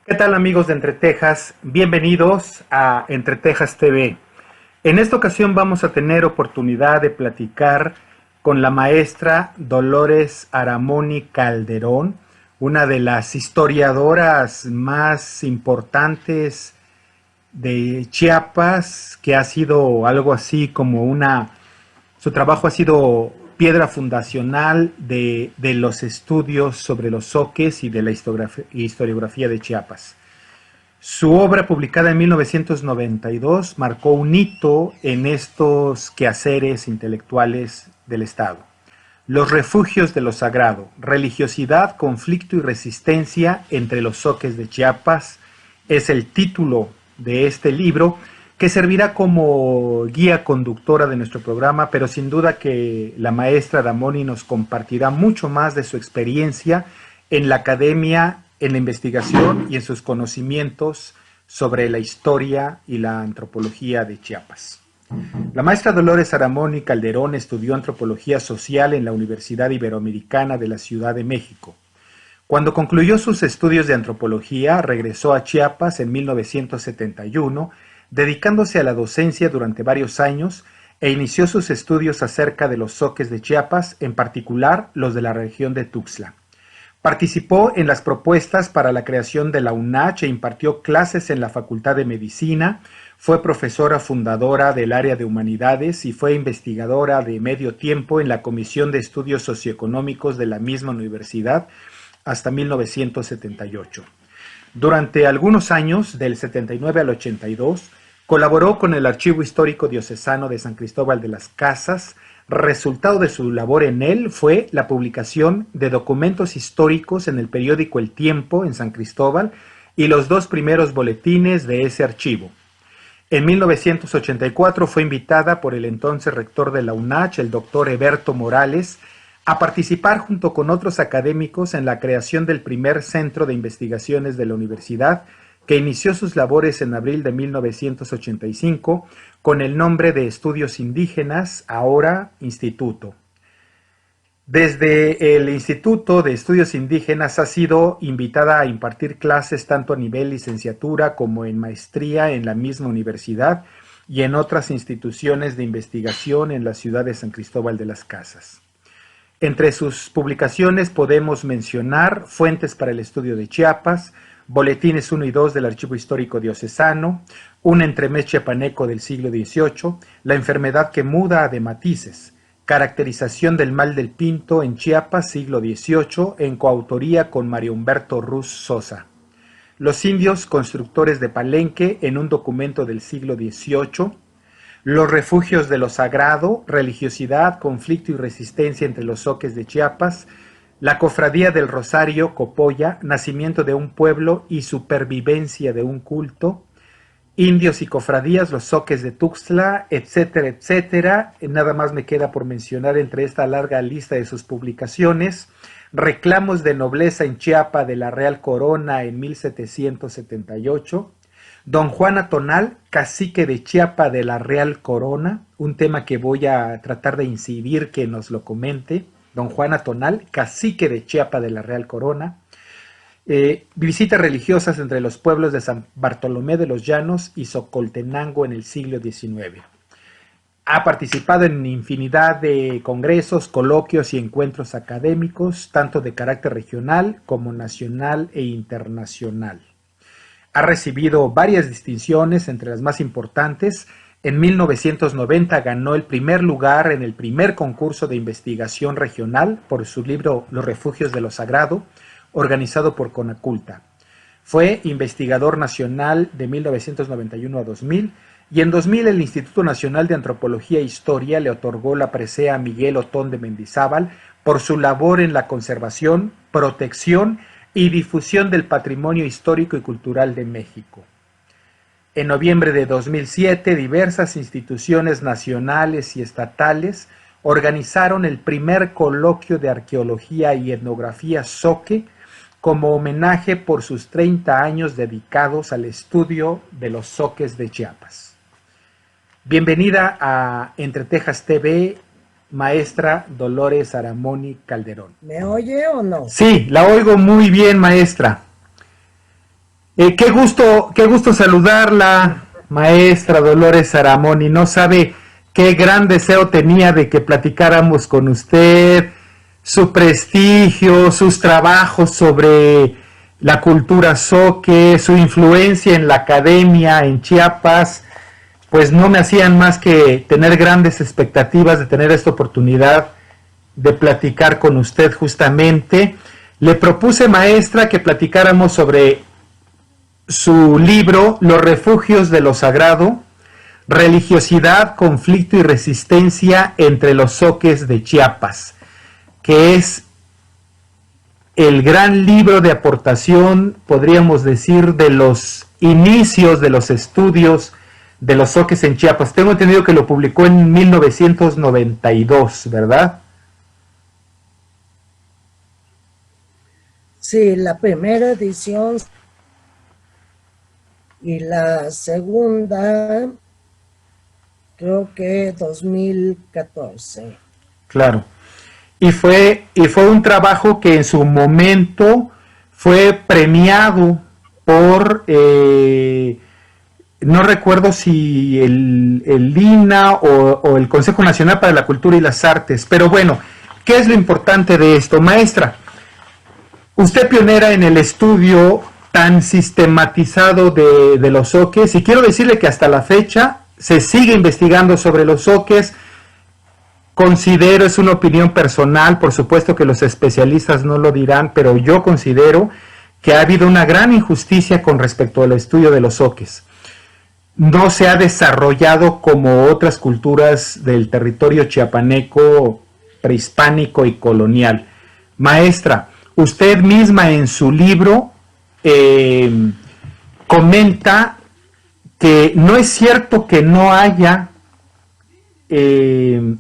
¿Qué tal amigos de Entre Tejas? Bienvenidos a Entre Tejas TV. En esta ocasión vamos a tener oportunidad de platicar con la maestra Dolores Aramoni Calderón, una de las historiadoras más importantes de Chiapas, que ha sido algo así como su trabajo ha sido piedra fundacional de los estudios sobre los zoques y de la historiografía de Chiapas. Su obra, publicada en 1992, marcó un hito en estos quehaceres intelectuales del Estado. Los refugios de lo sagrado, religiosidad, conflicto y resistencia entre los zoques de Chiapas, es el título de este libro, que servirá como guía conductora de nuestro programa, pero sin duda que la maestra Aramoni nos compartirá mucho más de su experiencia en la academia, en la investigación y en sus conocimientos sobre la historia y la antropología de Chiapas. La maestra Dolores Aramoni Calderón estudió antropología social en la Universidad Iberoamericana de la Ciudad de México. Cuando concluyó sus estudios de antropología, regresó a Chiapas en 1971, dedicándose a la docencia durante varios años e inició sus estudios acerca de los zoques de Chiapas, en particular los de la región de Tuxtla. Participó en las propuestas para la creación de la UNACH e impartió clases en la Facultad de Medicina, fue profesora fundadora del área de Humanidades y fue investigadora de medio tiempo en la Comisión de Estudios Socioeconómicos de la misma universidad hasta 1978. Durante algunos años, del 79 al 82, colaboró con el Archivo Histórico Diocesano de San Cristóbal de las Casas. Resultado de su labor en él fue la publicación de documentos históricos en el periódico El Tiempo en San Cristóbal y los dos primeros boletines de ese archivo. En 1984 fue invitada por el entonces rector de la UNACH, el doctor Eberto Morales, a participar junto con otros académicos en la creación del primer centro de investigaciones de la universidad, que inició sus labores en abril de 1985 con el nombre de Estudios Indígenas, ahora Instituto. Desde el Instituto de Estudios Indígenas ha sido invitada a impartir clases tanto a nivel licenciatura como en maestría en la misma universidad y en otras instituciones de investigación en la ciudad de San Cristóbal de las Casas. Entre sus publicaciones podemos mencionar Fuentes para el Estudio de Chiapas, Boletines 1 y 2 del Archivo Histórico Diocesano, Un entremés chiapaneco del siglo XVIII, La enfermedad que muda de matices, Caracterización del mal del pinto en Chiapas, siglo XVIII, en coautoría con Mario Humberto Ruz Sosa. Los indios constructores de Palenque, en un documento del siglo XVIII, Los refugios de lo sagrado, religiosidad, conflicto y resistencia entre los zoques de Chiapas, la cofradía del Rosario Copolla, nacimiento de un pueblo y supervivencia de un culto, indios y cofradías, los zoques de Tuxtla, etcétera, etcétera. Nada más me queda por mencionar entre esta larga lista de sus publicaciones, Reclamos de nobleza en Chiapa de la Real Corona en 1778, Don Juan Atonal, cacique de Chiapa de la Real Corona, un tema que voy a tratar de incidir que nos lo comente. Don Juan Atonal, cacique de Chiapa de la Real Corona. Visitas religiosas entre los pueblos de San Bartolomé de los Llanos y Socoltenango en el siglo XIX. Ha participado en infinidad de congresos, coloquios y encuentros académicos, tanto de carácter regional como nacional e internacional. Ha recibido varias distinciones, entre las más importantes. En 1990 ganó el primer lugar en el primer concurso de investigación regional por su libro Los refugios de lo sagrado, organizado por Conaculta. Fue investigador nacional de 1991 a 2000 y en 2000 el Instituto Nacional de Antropología e Historia le otorgó la presea a Miguel Otón de Mendizábal por su labor en la conservación, protección y difusión del patrimonio histórico y cultural de México. En noviembre de 2007, diversas instituciones nacionales y estatales organizaron el primer coloquio de arqueología y etnografía zoque como homenaje por sus 30 años dedicados al estudio de los zoques de Chiapas. Bienvenida a Entre Tejas TV, maestra Dolores Aramoni Calderón. ¿Me oye o no? Sí, la oigo muy bien, maestra. Qué gusto saludarla, maestra Dolores Aramón, y no sabe qué gran deseo tenía de que platicáramos con usted, su prestigio, sus trabajos sobre la cultura zoque, su influencia en la academia en Chiapas, pues no me hacían más que tener grandes expectativas de tener esta oportunidad de platicar con usted justamente. Le propuse, maestra, que platicáramos sobre su libro Los refugios de lo sagrado, religiosidad, conflicto y resistencia entre los zoques de Chiapas, que es el gran libro de aportación, podríamos decir, de los inicios de los estudios de los zoques en Chiapas. Tengo entendido que lo publicó en 1992, ¿verdad? Sí, la primera edición y la segunda creo que 2014. Claro. Y fue un trabajo que en su momento fue premiado por, no recuerdo si el INA o el Consejo Nacional para la Cultura y las Artes, pero bueno, ¿qué es lo importante de esto? Maestra, usted pionera en el estudio tan sistematizado de los zoques, y quiero decirle que hasta la fecha se sigue investigando sobre los zoques. Considero, es una opinión personal, por supuesto que los especialistas no lo dirán, pero yo considero que ha habido una gran injusticia con respecto al estudio de los zoques. No se ha desarrollado como otras culturas del territorio chiapaneco, prehispánico y colonial. Maestra, usted misma en su libro eh, comenta que no es cierto que no haya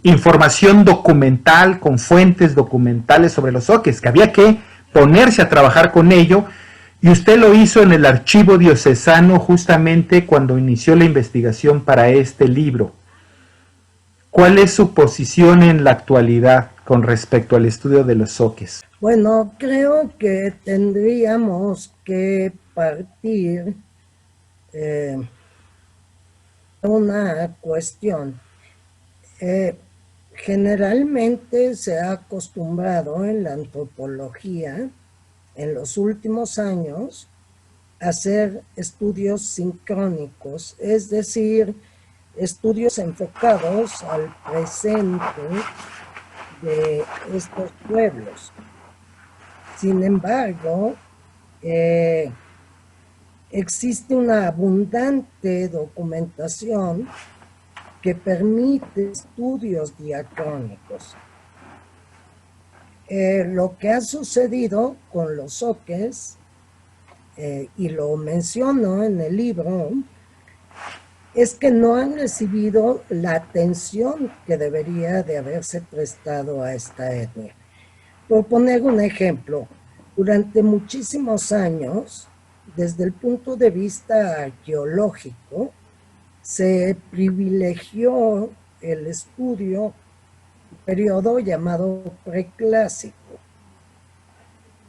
información documental con fuentes documentales sobre los zoques, que había que ponerse a trabajar con ello, y usted lo hizo en el archivo diocesano justamente cuando inició la investigación para este libro. ¿Cuál es su posición en la actualidad con respecto al estudio de los zoques? Bueno, creo que tendríamos que partir de una cuestión. Eh, Generalmente se ha acostumbrado en la antropología en los últimos años a hacer estudios sincrónicos, es decir, estudios enfocados al presente de estos pueblos. Sin embargo, eh, existe una abundante documentación que permite estudios diacrónicos. Lo que ha sucedido con los zoques, y lo menciono en el libro, es que no han recibido la atención que debería de haberse prestado a esta etnia. Por poner un ejemplo, durante muchísimos años, desde el punto de vista arqueológico, se privilegió el estudio periodo llamado preclásico.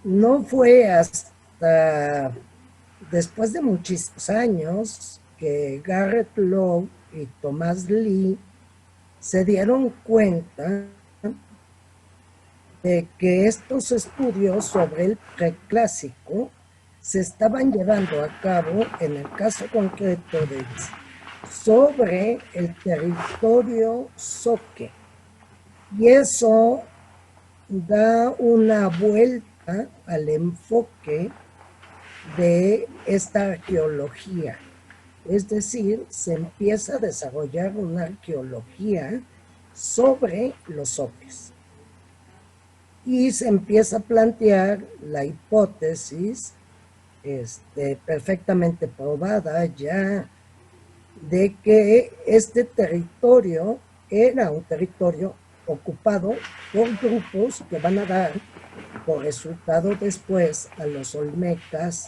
No fue hasta después de muchísimos años que Garrett Lowe y Thomas Lee se dieron cuenta de que estos estudios sobre el preclásico se estaban llevando a cabo, en el caso concreto de sobre el territorio zoque. Y eso da una vuelta al enfoque de esta arqueología. Es decir, se empieza a desarrollar una arqueología sobre los zoques. Y se empieza a plantear la hipótesis perfectamente probada ya de que este territorio era un territorio ocupado por grupos que van a dar por resultado después a los olmecas,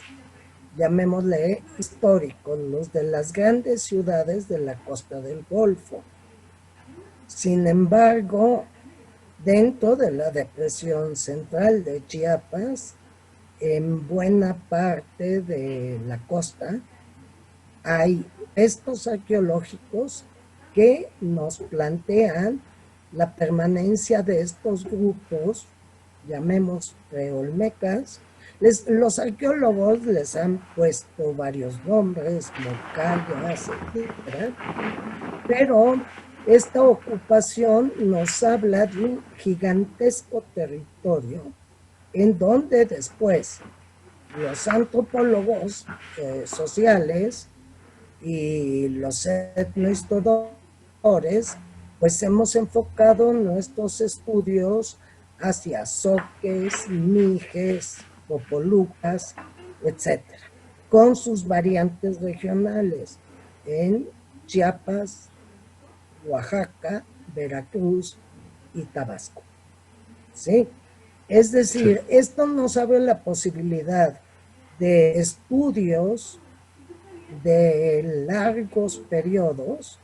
llamémosle históricos, los de las grandes ciudades de la costa del Golfo. Sin embargo, dentro de la depresión central de Chiapas, en buena parte de la costa hay restos arqueológicos que nos plantean la permanencia de estos grupos, llamemos preolmecas. Los arqueólogos les han puesto varios nombres, mocayas, etc. Pero esta ocupación nos habla de un gigantesco territorio en donde después los antropólogos sociales y los etnohistoristas, pues hemos enfocado nuestros estudios hacia zoques, mijes, popolucas, etcétera, con sus variantes regionales en Chiapas, Oaxaca, Veracruz y Tabasco. ¿Sí? Es decir, sí, esto nos abre la posibilidad de estudios de largos periodos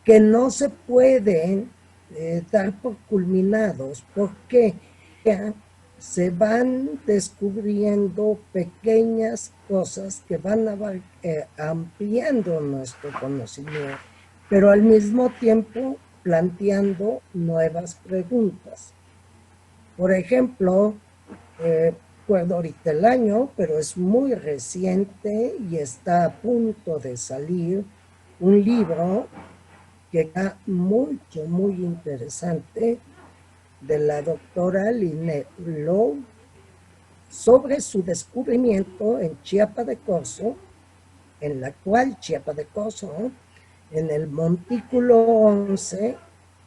que no se pueden dar por culminados, porque se van descubriendo pequeñas cosas que van ampliando nuestro conocimiento, pero al mismo tiempo planteando nuevas preguntas. Por ejemplo, recuerdo ahorita el año, pero es muy reciente y está a punto de salir un libro que está muy interesante, de la doctora Lynette Lowe, sobre su descubrimiento en Chiapa de Corzo, en la actual Chiapa de Corzo, en el Montículo 11,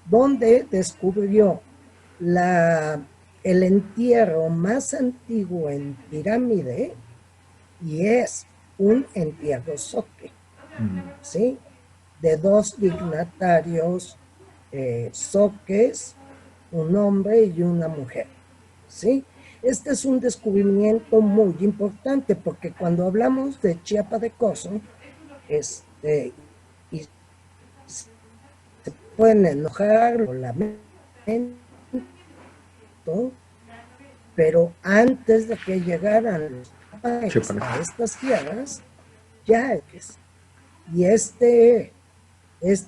donde descubrió el entierro más antiguo en pirámide, y es un entierro zoque, ¿sí? De dos dignatarios zoques, un hombre y una mujer, ¿sí? Este es un descubrimiento muy importante, porque cuando hablamos de Chiapa de Corzo, y se pueden enojar o lamentar, pero antes de que llegaran los a estas tierras, ya es. Y este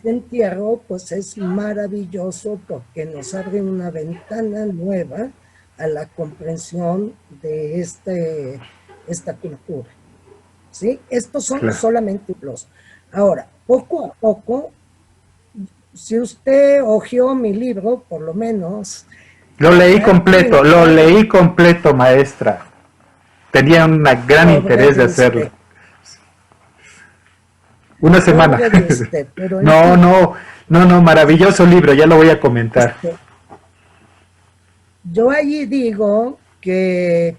entierro pues es maravilloso, porque nos abre una ventana nueva a la comprensión de esta cultura, ¿sí? Estos son solamente los. Ahora, poco a poco, si usted hojeó mi libro, por lo menos... Lo leí completo, maestra. Tenía un gran interés de hacerlo. Una semana. Usted, pero no, maravilloso libro, ya lo voy a comentar. Yo allí digo que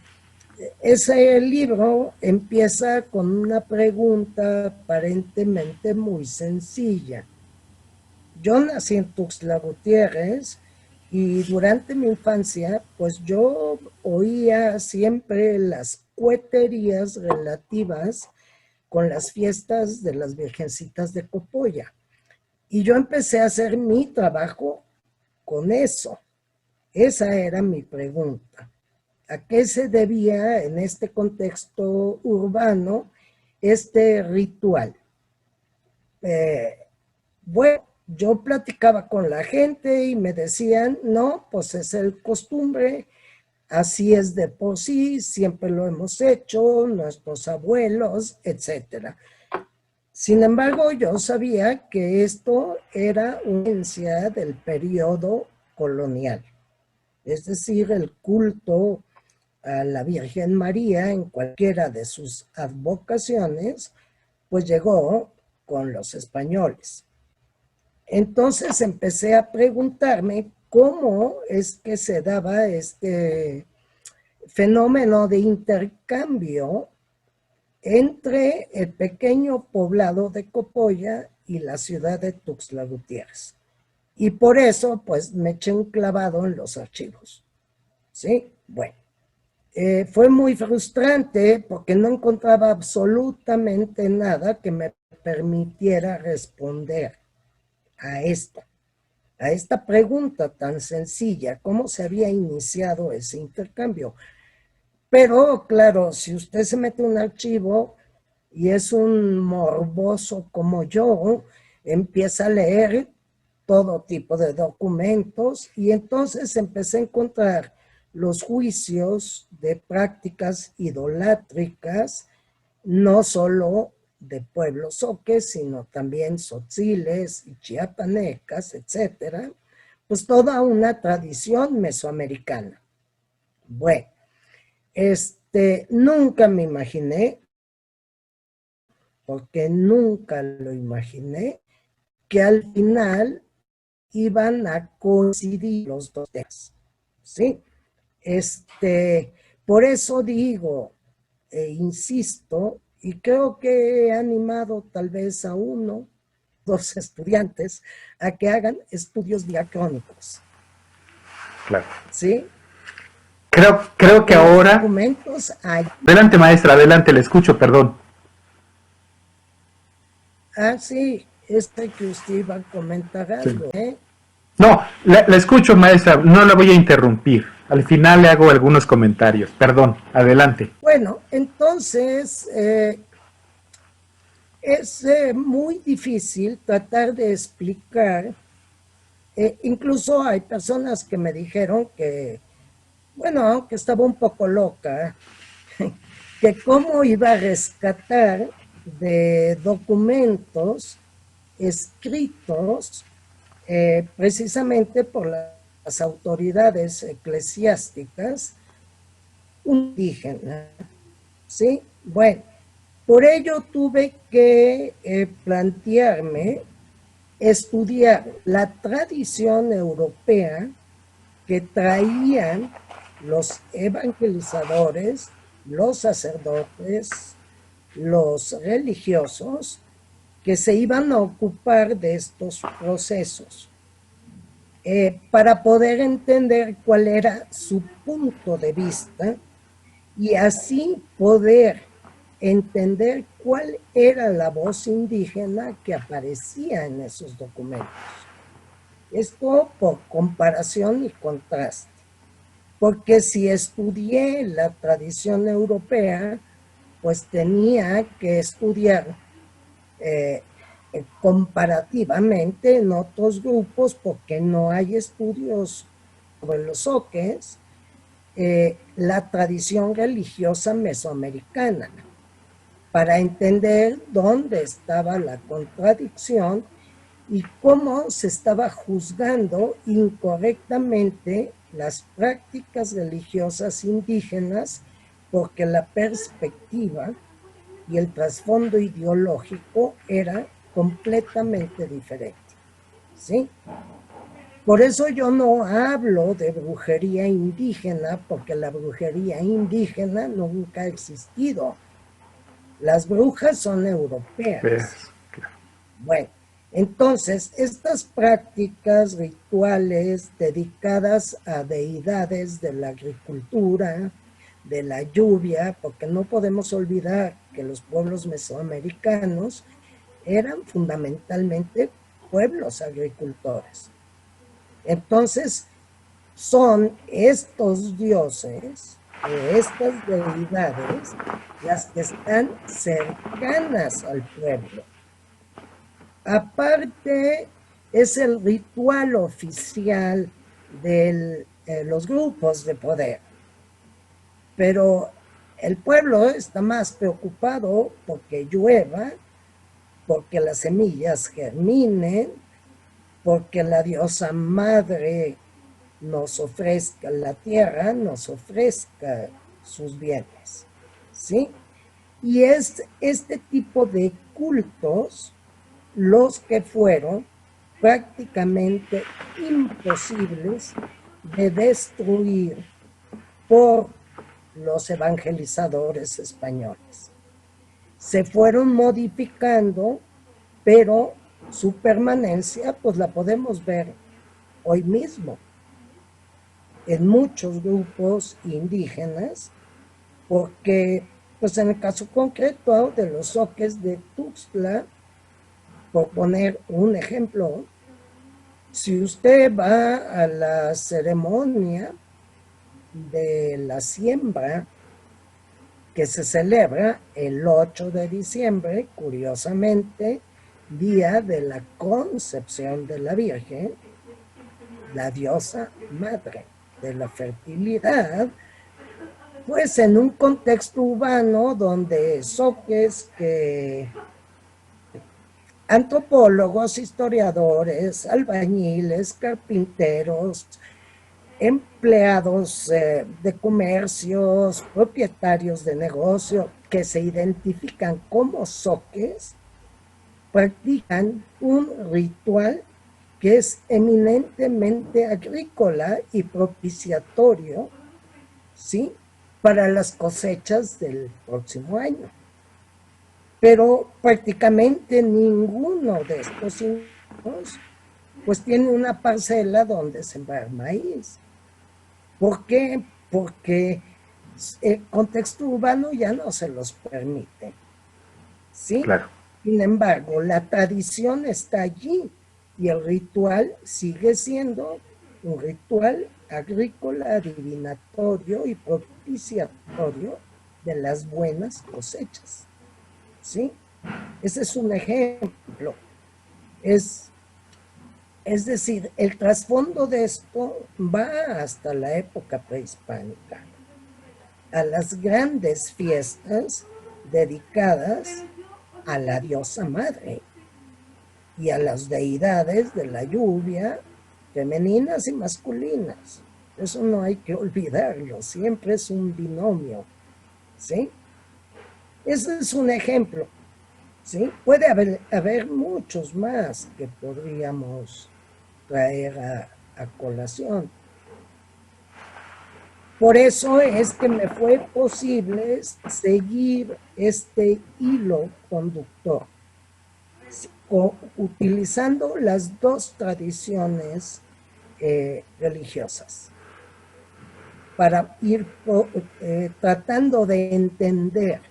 ese libro empieza con una pregunta aparentemente muy sencilla. Yo nací en Tuxtla Gutiérrez y durante mi infancia, pues yo oía siempre las cueterías relativas con las fiestas de las Virgencitas de Copolla. Y yo empecé a hacer mi trabajo con eso. Esa era mi pregunta. ¿A qué se debía en este contexto urbano este ritual? Bueno, yo platicaba con la gente y me decían, no, pues es el costumbre, así es de por sí, siempre lo hemos hecho, nuestros abuelos, etc. Sin embargo, yo sabía que esto era una herencia del periodo colonial, es decir, el culto a la Virgen María en cualquiera de sus advocaciones, pues llegó con los españoles. Entonces empecé a preguntarme cómo es que se daba este fenómeno de intercambio entre el pequeño poblado de Copolla y la ciudad de Tuxtla Gutiérrez. Y por eso, pues, me eché un clavado en los archivos. ¿Sí? Bueno. Fue muy frustrante porque no encontraba absolutamente nada que me permitiera responder a esto. a esta pregunta tan sencilla, ¿cómo se había iniciado ese intercambio? Pero claro, si usted se mete en un archivo y es un morboso como yo, empieza a leer todo tipo de documentos y entonces empecé a encontrar los juicios de prácticas idolátricas, no solo de pueblos zoques, sino también tzotziles y chiapanecas, etcétera, pues toda una tradición mesoamericana. Bueno, nunca me imaginé, porque nunca lo imaginé, que al final iban a coincidir los dos temas, ¿sí? Por eso digo, insisto, y creo que he animado tal vez a uno, dos estudiantes, a que hagan estudios diacrónicos. Claro. ¿Sí? Creo que ahora... Documentos hay. Adelante, maestra, adelante, le escucho, perdón. Ah, sí, que usted iba a comentar algo, Sí. No, la escucho, maestra, no la voy a interrumpir. Al final le hago algunos comentarios. Perdón, adelante. Bueno, entonces es muy difícil tratar de explicar. Incluso hay personas que me dijeron que, bueno, que estaba un poco loca, que cómo iba a rescatar de documentos escritos precisamente por las autoridades eclesiásticas indígenas, ¿sí? Bueno, por ello tuve que plantearme estudiar la tradición europea que traían los evangelizadores, los sacerdotes, los religiosos, que se iban a ocupar de estos procesos, para poder entender cuál era su punto de vista y así poder entender cuál era la voz indígena que aparecía en esos documentos. Esto por comparación y contraste, porque si estudié la tradición europea, pues tenía que estudiar comparativamente en otros grupos, porque no hay estudios sobre los zoques, la tradición religiosa mesoamericana, para entender dónde estaba la contradicción y cómo se estaba juzgando incorrectamente las prácticas religiosas indígenas, porque la perspectiva y el trasfondo ideológico era completamente diferente, ¿sí? Por eso yo no hablo de brujería indígena, porque la brujería indígena nunca ha existido. Las brujas son europeas. Bueno, entonces, estas prácticas rituales dedicadas a deidades de la agricultura, de la lluvia, porque no podemos olvidar que los pueblos mesoamericanos eran fundamentalmente pueblos agricultores. Entonces, son estos dioses o estas deidades las que están cercanas al pueblo. Aparte, es el ritual oficial de los grupos de poder. Pero el pueblo está más preocupado porque llueva, porque las semillas germinen, porque la diosa madre nos ofrezca la tierra, nos ofrezca sus bienes, ¿sí? Y es este tipo de cultos los que fueron prácticamente imposibles de destruir por los evangelizadores españoles. Se fueron modificando, pero su permanencia pues la podemos ver hoy mismo en muchos grupos indígenas, porque pues en el caso concreto de los zoques de Tuxtla, por poner un ejemplo, Si usted va a la ceremonia de la siembra que se celebra el 8 de diciembre, curiosamente, día de la concepción de la Virgen, la diosa madre de la fertilidad, pues en un contexto urbano donde soques que antropólogos, historiadores, albañiles, carpinteros, empleados de comercios, propietarios de negocio que se identifican como soques, practican un ritual que es eminentemente agrícola y propiciatorio, ¿sí?, para las cosechas del próximo año. Pero prácticamente ninguno de estos indios pues tiene una parcela donde sembrar maíz. ¿Por qué? Porque el contexto urbano ya no se los permite, ¿sí? Claro. Sin embargo, la tradición está allí y el ritual sigue siendo un ritual agrícola, adivinatorio y propiciatorio de las buenas cosechas, ¿sí? Ese es un ejemplo. Es decir, el trasfondo de esto va hasta la época prehispánica, a las grandes fiestas dedicadas a la diosa madre y a las deidades de la lluvia, femeninas y masculinas. Eso no hay que olvidarlo, siempre es un binomio, ¿sí? Ese es un ejemplo, ¿sí? Puede haber muchos más que podríamos traer a colación. Por eso es que me fue posible seguir este hilo conductor, utilizando las dos tradiciones religiosas, para ir tratando de entender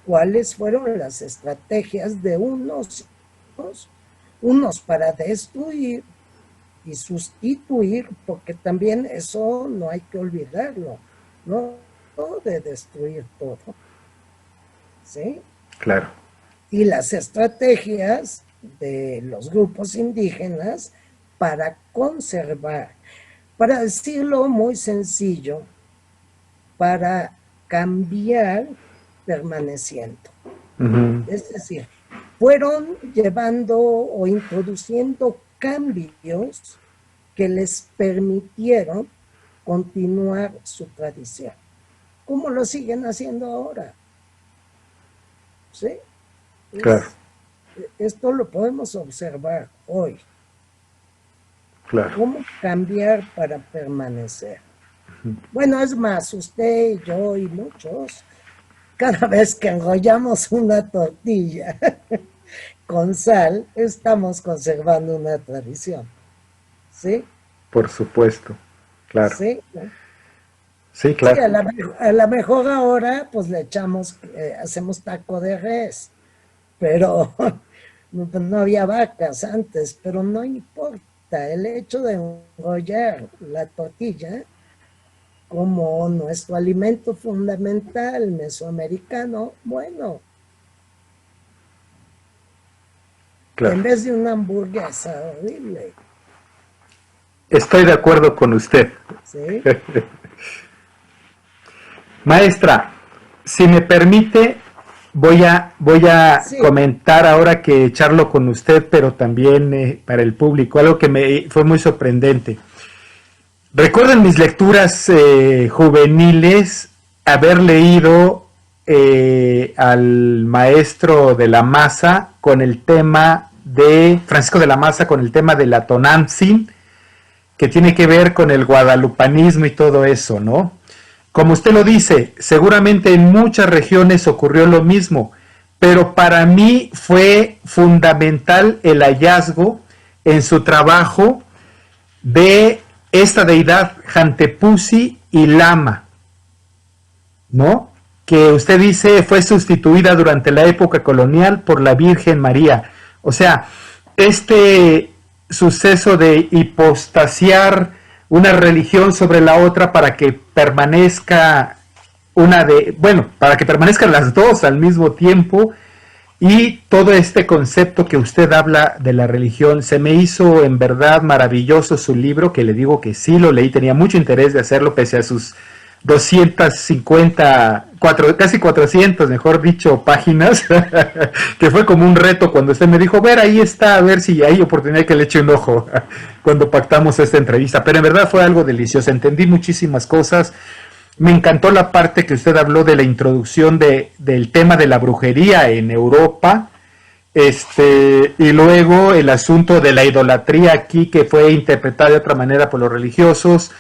cuáles fueron las estrategias de unos para destruir y sustituir, porque también eso no hay que olvidarlo, no de destruir todo, ¿sí? Claro. Y las estrategias de los grupos indígenas para conservar, para decirlo muy sencillo, para cambiar permaneciendo. Es decir, fueron llevando o introduciendo cambios que les permitieron continuar su tradición, como lo siguen haciendo ahora. ¿Sí? Claro. Esto lo podemos observar hoy. Claro. ¿Cómo cambiar para permanecer? Bueno, es más, usted, yo y muchos, cada vez que enrollamos una tortilla con sal, estamos conservando una tradición, ¿sí? Por supuesto, claro. Sí, Sí, claro. sí, a la mejor ahora, pues le echamos, hacemos taco de res, pero no había vacas antes, pero no importa, el hecho de enrollar la tortilla como nuestro alimento fundamental mesoamericano, bueno, Claro. en vez de una hamburguesa horrible. Estoy de acuerdo con usted. ¿Sí? Maestra, si me permite, voy a Sí. comentar ahora que charlo con usted, pero también para el público, algo que me fue muy sorprendente. Recuerdo en mis lecturas juveniles haber leído al maestro de la Maza con el tema de Francisco de la Maza con el tema de la Tonantzin, que tiene que ver con el guadalupanismo y todo eso, ¿no? Como usted lo dice, seguramente en muchas regiones ocurrió lo mismo, pero para mí fue fundamental el hallazgo en su trabajo de esta deidad Hantepusi y Lama, ¿no? Que usted dice fue sustituida durante la época colonial por la Virgen María. O sea, este suceso de hipostasiar una religión sobre la otra para que permanezca para que permanezcan las dos al mismo tiempo. Y todo este concepto que usted habla de la religión, se me hizo en verdad maravilloso su libro, que le digo que sí lo leí, tenía mucho interés de hacerlo pese a sus 250, casi 400, mejor dicho, páginas, que fue como un reto cuando usted me dijo, ver, ahí está, a ver si hay oportunidad que le eche un ojo cuando pactamos esta entrevista. Pero en verdad fue algo delicioso, entendí muchísimas cosas. Me encantó la parte que usted habló de la introducción del tema de la brujería en Europa, y luego el asunto de la idolatría aquí que fue interpretada de otra manera por los religiosos.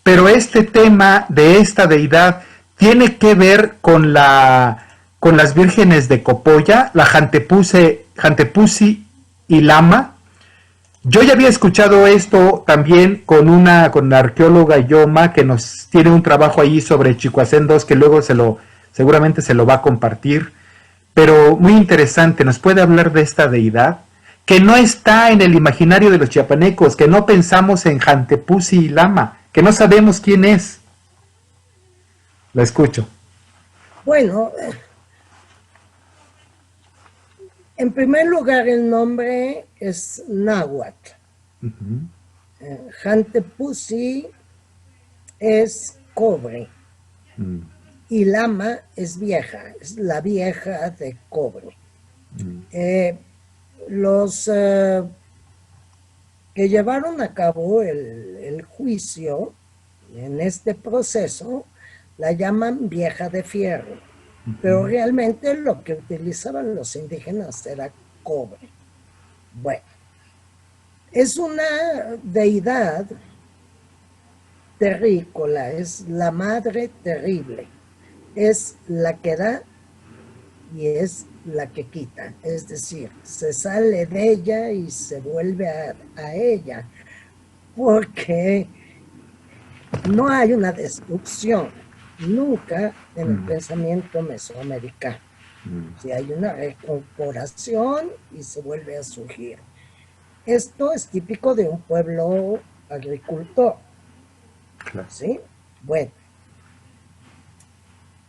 Pero este tema de esta deidad tiene que ver con las vírgenes de Copolla, la Hantepusi y Lama. Yo ya había escuchado esto también con la arqueóloga Yoma, que nos tiene un trabajo ahí sobre Chicoacén 2, que luego seguramente se lo va a compartir. Pero muy interesante, ¿nos puede hablar de esta deidad? Que no está en el imaginario de los chiapanecos, que no pensamos en Hantepusi y Lama, que no sabemos quién es. La escucho. Bueno, en primer lugar el nombre es náhuatl. Hantepusi es cobre y Lama es vieja, es la vieja de cobre. Los que llevaron a cabo el juicio en este proceso la llaman vieja de fierro, pero realmente lo que utilizaban los indígenas era cobre. Bueno, es una deidad terrícola, es la madre terrible, es la que da y es la que quita, es decir, se sale de ella y se vuelve a ella, porque no hay una destrucción nunca en el pensamiento mesoamericano. Si hay una recorporación y se vuelve a surgir. Esto es típico de un pueblo agricultor. ¿Sí? Bueno,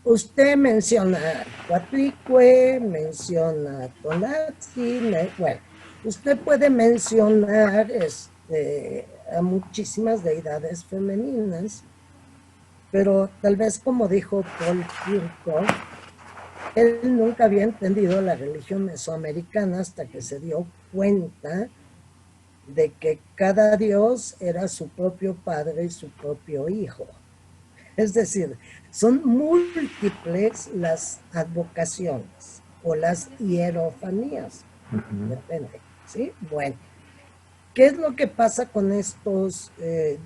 usted menciona Coatlicue, menciona Tonantzin, bueno, usted puede mencionar a muchísimas deidades femeninas, pero tal vez como dijo Paul Kirchhoff, él nunca había entendido la religión mesoamericana hasta que se dio cuenta de que cada dios era su propio padre y su propio hijo. Es decir, son múltiples las advocaciones o las hierofanías. Depende, ¿sí? Bueno, ¿qué es lo que pasa con estos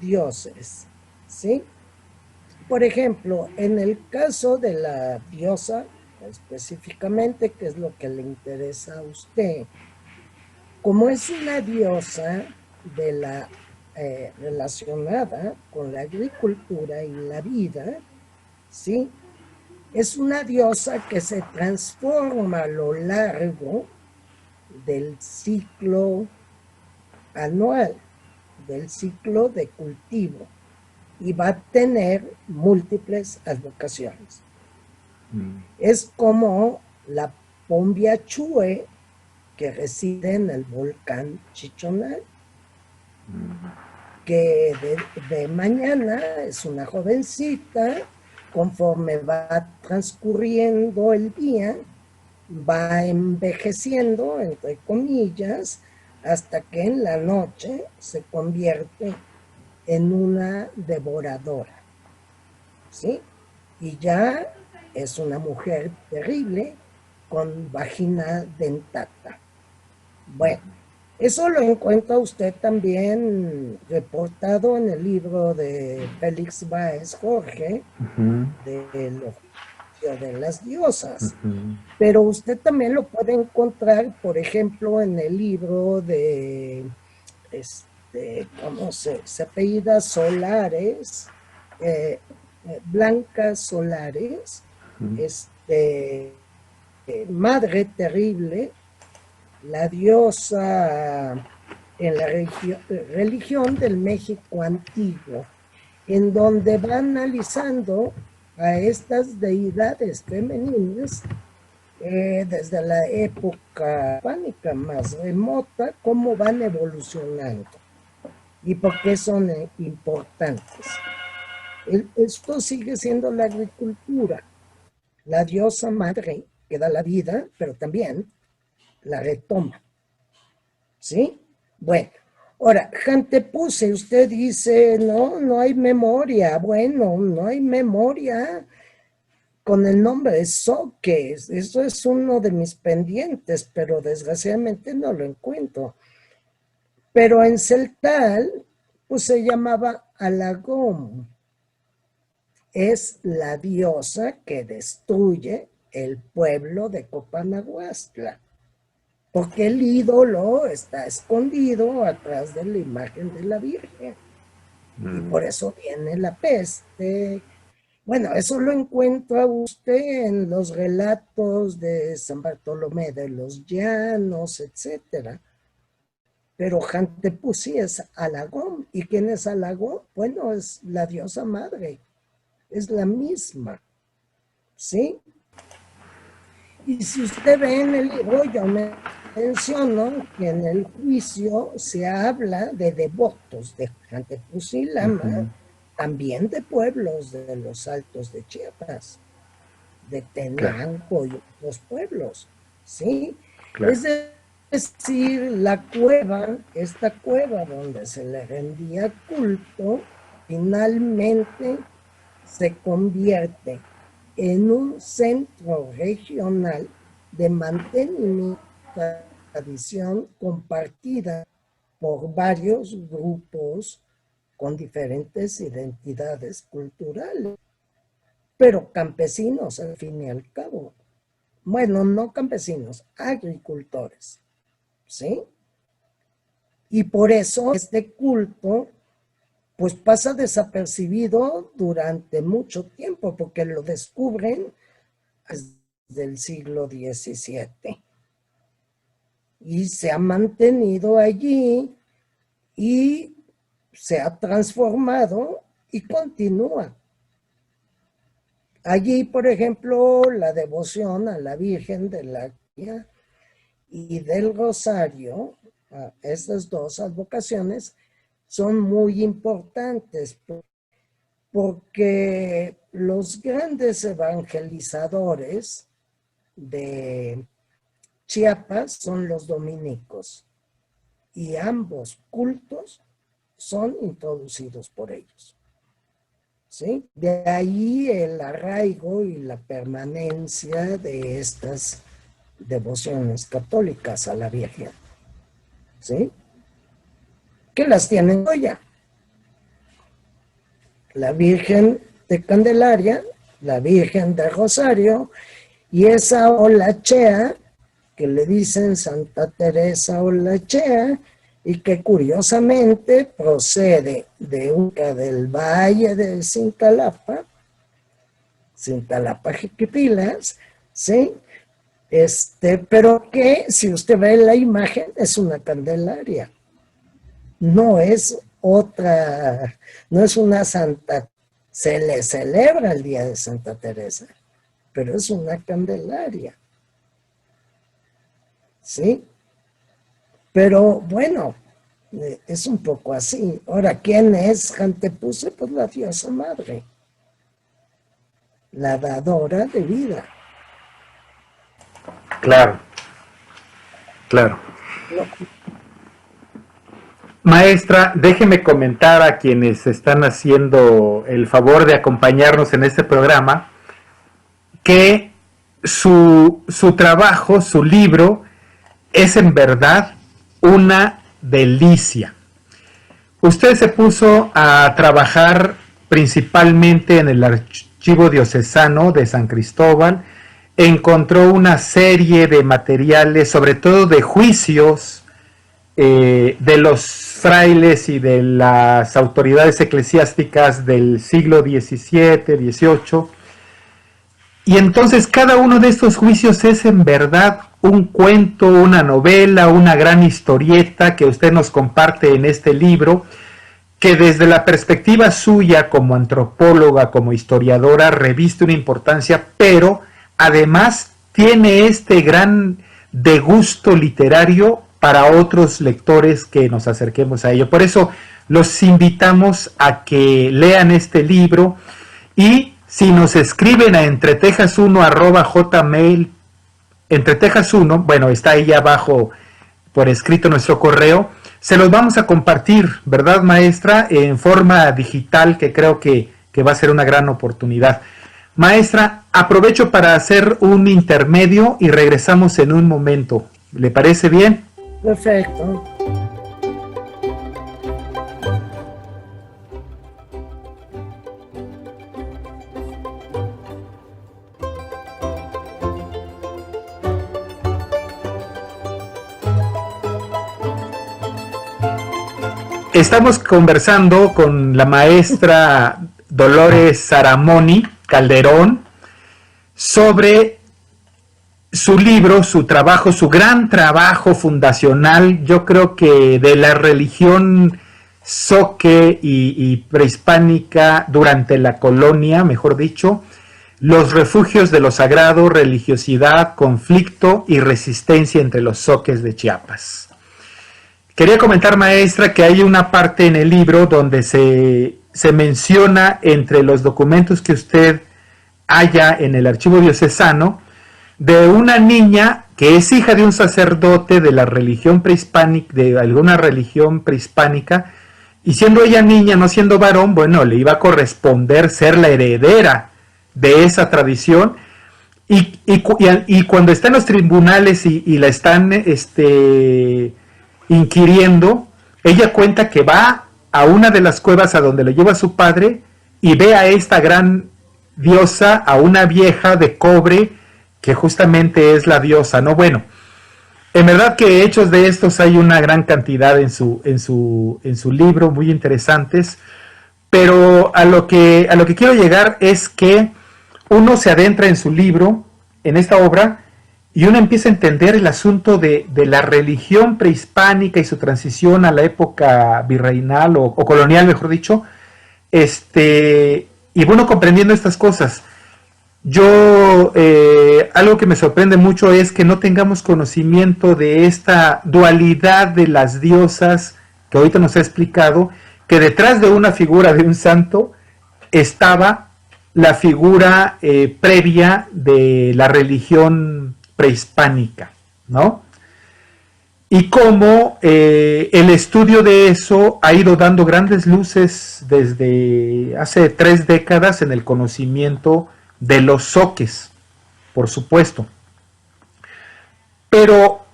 dioses? ¿Sí? Por ejemplo, en el caso de la diosa, específicamente, que es lo que le interesa a usted, como es una diosa de la relacionada con la agricultura y la vida, ¿sí? Es una diosa que se transforma a lo largo del ciclo anual, del ciclo de cultivo, y va a tener múltiples advocaciones. Es como la Pombia Chue, que reside en el volcán Chichonal, que de mañana es una jovencita, conforme va transcurriendo el día, va envejeciendo, entre comillas, hasta que en la noche se convierte en una devoradora, ¿sí? Y ya es una mujer terrible con vagina dentata. Bueno, eso lo encuentra usted también reportado en el libro de Félix Báez Jorge, de de las diosas. Pero usted también lo puede encontrar, por ejemplo, en el libro de ¿cómo se apellida? Solares, Blanca Solares, Madre Terrible, la diosa en la religión del México antiguo, en donde va analizando a estas deidades femeninas desde la época hispánica más remota, cómo van evolucionando y por qué son importantes. Esto sigue siendo la agricultura, la diosa madre que da la vida, pero también la retoma. ¿Sí? Bueno, ahora, Jantepuse, usted dice, no hay memoria. Bueno, no hay memoria con el nombre de Soques. Eso es uno de mis pendientes, pero desgraciadamente no lo encuentro. Pero en celtal, pues se llamaba Alagón. Es la diosa que destruye el pueblo de Copanahuastla, porque el ídolo está escondido atrás de la imagen de la Virgen. Y por eso viene la peste. Bueno, eso lo encuentra usted en los relatos de San Bartolomé de los Llanos, etcétera. Pero Jantepusí es Alagón. ¿Y quién es Alagón? Bueno, es la diosa madre. Es la misma. ¿Sí? Y si usted ve en el libro, yo menciono que en el juicio se habla de devotos de Jantepusí Lama, también de pueblos de los Altos de Chiapas, de Tenango y otros pueblos, ¿sí? Claro. Es decir, la cueva, esta cueva donde se le rendía culto, finalmente se convierte en un centro regional de mantenimiento de la tradición compartida por varios grupos con diferentes identidades culturales, pero campesinos al fin y al cabo. Bueno, no campesinos, agricultores, ¿sí? Y por eso este culto pues pasa desapercibido durante mucho tiempo, porque lo descubren desde el siglo XVII. Y se ha mantenido allí y se ha transformado y continúa. Allí, por ejemplo, la devoción a la Virgen de la Guía y del Rosario, estas dos advocaciones, son muy importantes porque los grandes evangelizadores de Chiapas son los dominicos y ambos cultos son introducidos por ellos. ¿Sí? De ahí el arraigo y la permanencia de estas devociones católicas a la Virgen. ¿Sí? Que las tienen hoy ya. La Virgen de Candelaria, la Virgen de Rosario y esa Olachea que le dicen Santa Teresa Olachea y que curiosamente procede de Unca del Valle de Cintalapa, Jiquipilas, ¿sí? Pero que si usted ve la imagen es una Candelaria. No es otra, no es una santa, se le celebra el día de Santa Teresa, pero es una Candelaria. ¿Sí? Pero bueno, es un poco así. Ahora, ¿quién es Jantepuse? Pues la diosa madre, la dadora de vida. Claro, claro. Maestra, déjeme comentar a quienes están haciendo el favor de acompañarnos en este programa que su trabajo, su libro, es en verdad una delicia. Usted se puso a trabajar principalmente en el Archivo Diocesano de San Cristóbal, encontró una serie de materiales, sobre todo de juicios de los frailes y de las autoridades eclesiásticas del siglo XVII, XVIII, y entonces cada uno de estos juicios es en verdad un cuento, una novela, una gran historieta que usted nos comparte en este libro, que desde la perspectiva suya como antropóloga, como historiadora, reviste una importancia, pero además tiene este gran degusto literario para otros lectores que nos acerquemos a ello. Por eso los invitamos a que lean este libro, y si nos escriben a entretejas1@jmail, entretejas1, bueno, está ahí abajo por escrito nuestro correo, se los vamos a compartir, ¿verdad, maestra? En forma digital, que creo que va a ser una gran oportunidad. Maestra, aprovecho para hacer un intermedio y regresamos en un momento. ¿Le parece bien? Perfecto. Estamos conversando con la maestra Dolores Saramoni Calderón sobre su libro, su trabajo, su gran trabajo fundacional, yo creo que de la religión zoque y prehispánica durante la colonia, mejor dicho, los refugios de lo sagrado, religiosidad, conflicto y resistencia entre los zoques de Chiapas. Quería comentar, maestra, que hay una parte en el libro donde se menciona, entre los documentos que usted halla en el archivo diocesano, de una niña que es hija de un sacerdote de la religión prehispánica, de alguna religión prehispánica, y siendo ella niña, no siendo varón, bueno, le iba a corresponder ser la heredera de esa tradición, y cuando está en los tribunales y la están inquiriendo, ella cuenta que va a una de las cuevas a donde lo lleva su padre y ve a esta gran diosa, a una vieja de cobre que justamente es la diosa, ¿no? Bueno, en verdad que hechos de estos hay una gran cantidad en su libro, muy interesantes, pero a lo que quiero llegar es que uno se adentra en su libro, en esta obra, y uno empieza a entender el asunto de la religión prehispánica y su transición a la época virreinal o colonial, mejor dicho, y bueno, comprendiendo estas cosas. Yo, algo que me sorprende mucho es que no tengamos conocimiento de esta dualidad de las diosas, que ahorita nos ha explicado, que detrás de una figura de un santo estaba la figura previa de la religión prehispánica, ¿no? Y cómo el estudio de eso ha ido dando grandes luces desde hace 3 décadas en el conocimiento de los zoques, por supuesto. Pero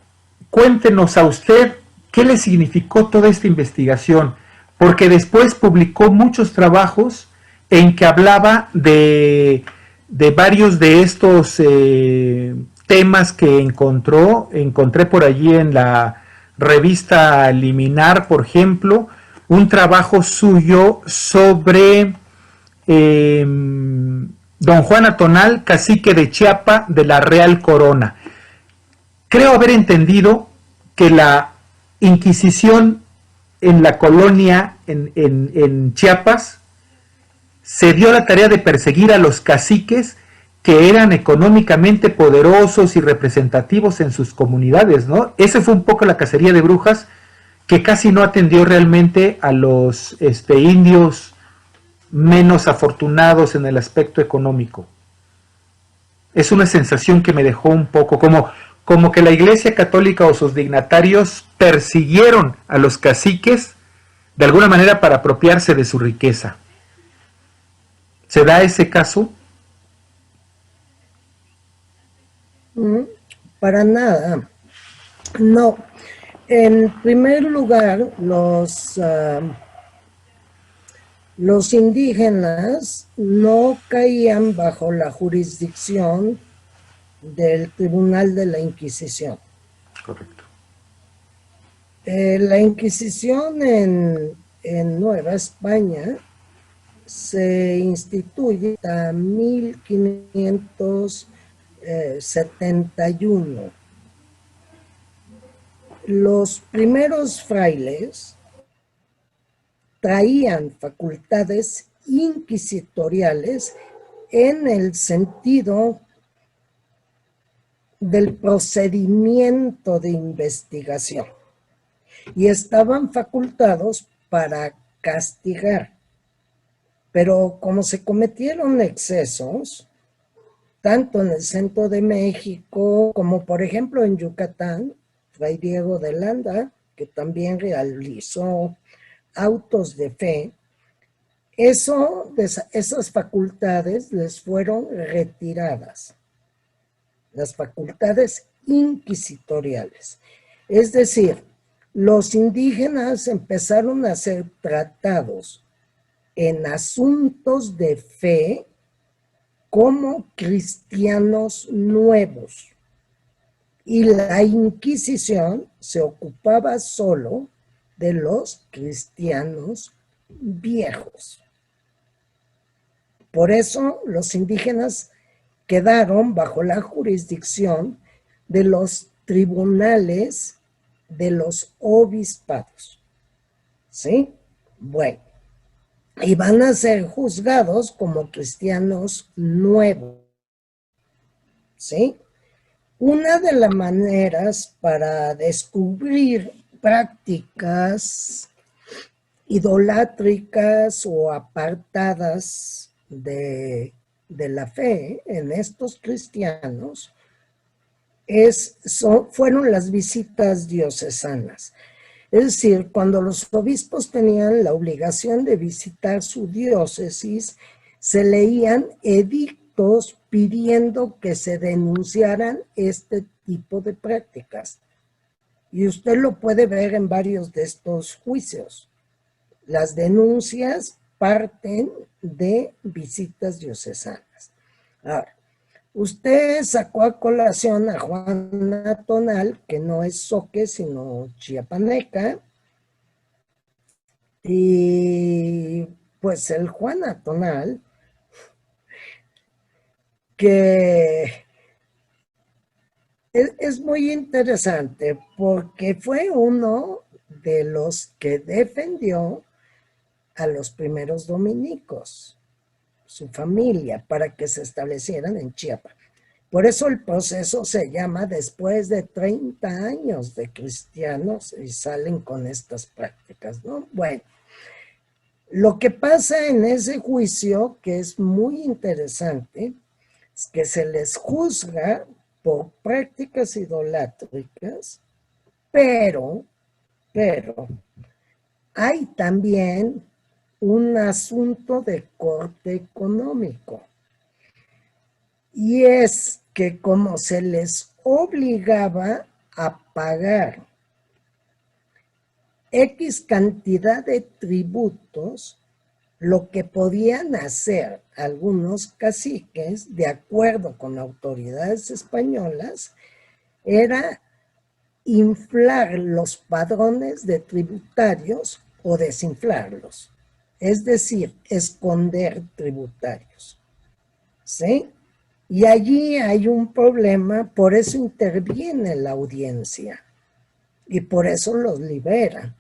cuéntenos a usted qué le significó toda esta investigación, porque después publicó muchos trabajos en que hablaba de varios de estos temas que encontré por allí en la revista Liminar, por ejemplo, un trabajo suyo sobre Don Juan Atonal, cacique de Chiapa de la Real Corona. Creo haber entendido que la Inquisición en la colonia en Chiapas se dio la tarea de perseguir a los caciques que eran económicamente poderosos y representativos en sus comunidades, ¿no? Esa fue un poco la cacería de brujas, que casi no atendió realmente a los indios menos afortunados en el aspecto económico. Es una sensación que me dejó un poco como que la Iglesia Católica o sus dignatarios persiguieron a los caciques de alguna manera para apropiarse de su riqueza. ¿Se da ese caso? Para nada. No. En primer lugar, los indígenas no caían bajo la jurisdicción del Tribunal de la Inquisición. Correcto. La Inquisición en Nueva España se instituye en 1571 los primeros frailes traían facultades inquisitoriales en el sentido del procedimiento de investigación y estaban facultados para castigar. Pero como se cometieron excesos, tanto en el centro de México como por ejemplo en Yucatán, Fray Diego de Landa, que también realizó autos de fe, esas facultades les fueron retiradas, las facultades inquisitoriales. Es decir, los indígenas empezaron a ser tratados en asuntos de fe como cristianos nuevos. Y la Inquisición se ocupaba solo de los cristianos viejos. Por eso los indígenas quedaron bajo la jurisdicción de los tribunales de los obispados. ¿Sí? Bueno, y van a ser juzgados como cristianos nuevos. ¿Sí? Una de las maneras para descubrir prácticas idolátricas o apartadas de la fe en estos cristianos fueron las visitas diocesanas. Es decir, cuando los obispos tenían la obligación de visitar su diócesis, se leían edictos pidiendo que se denunciaran este tipo de prácticas. Y usted lo puede ver en varios de estos juicios. Las denuncias parten de visitas diocesanas. Ahora, usted sacó a colación a Juana Tonal, que no es zoque, sino chiapaneca, y pues el Juana Tonal, que es muy interesante porque fue uno de los que defendió a los primeros dominicos, su familia, para que se establecieran en Chiapas. Por eso el proceso se llama después de 30 años de cristianos y salen con estas prácticas, ¿no? Bueno, lo que pasa en ese juicio, que es muy interesante, es que se les juzga por prácticas idolátricas, pero hay también un asunto de corte económico. Y es que como se les obligaba a pagar X cantidad de tributos, lo que podían hacer algunos caciques, de acuerdo con autoridades españolas, era inflar los padrones de tributarios o desinflarlos. Es decir, esconder tributarios. ¿Sí? Y allí hay un problema, por eso interviene la audiencia y por eso los liberan.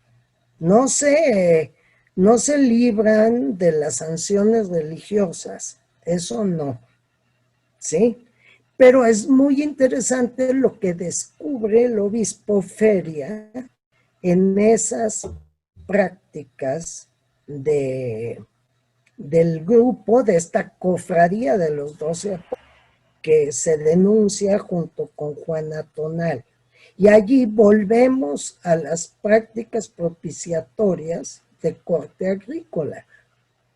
No se libran de las sanciones religiosas, eso no, ¿sí? Pero es muy interesante lo que descubre el obispo Feria en esas prácticas del grupo, de esta cofradía de los 12 que se denuncia junto con Juana Tonal. Y allí volvemos a las prácticas propiciatorias de corte agrícola,